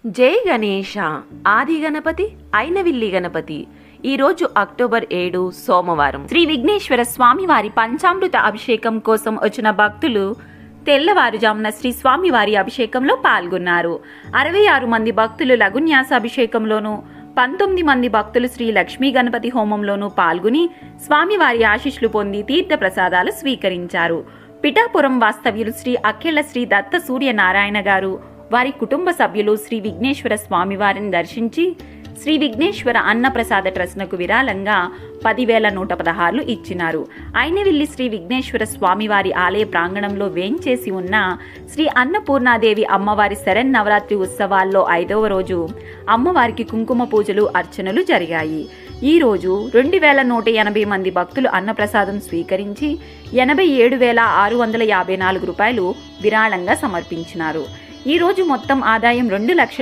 జై గణేష. ఆది గణపతి అయినవిల్లి గణపతి. ఈరోజు అక్టోబర్ 7 సోమవారం. శ్రీ విఘ్నేశ్వర స్వామివారి పంచామృత అభిషేకం కోసం వచ్చిన భక్తులు తెల్లవారుజామున శ్రీ స్వామివారి అభిషేకంలో పాల్గొన్నారు. 66 మంది భక్తులు లఘున్యాస అభిషేకంలోను, 19 మంది భక్తులు శ్రీ లక్ష్మీ గణపతి హోమంలోనూ పాల్గొని స్వామివారి ఆశీస్సులు పొంది తీర్థ ప్రసాదాలు స్వీకరించారు. పిఠాపురం వాస్తవ్యులు శ్రీ అఖిల శ్రీ దత్త సూర్యనారాయణ గారు, వారి కుటుంబ సభ్యులు శ్రీ విఘ్నేశ్వర స్వామివారిని దర్శించి శ్రీ విఘ్నేశ్వర అన్నప్రసాద ట్రస్ట్నకు విరాళంగా 10,116 ఇచ్చినారు. అయినవిల్లి శ్రీ విఘ్నేశ్వర స్వామివారి ఆలయ ప్రాంగణంలో వేంచేసి ఉన్న శ్రీ అన్నపూర్ణాదేవి అమ్మవారి శరన్నవరాత్రి ఉత్సవాల్లో 5వ రోజు అమ్మవారికి కుంకుమ పూజలు, అర్చనలు జరిగాయి. ఈ రోజు 2,180 మంది భక్తులు అన్నప్రసాదం స్వీకరించి 87,654 రూపాయలు విరాళంగా సమర్పించినారు. ఈ రోజు మొత్తం ఆదాయం 2,00,000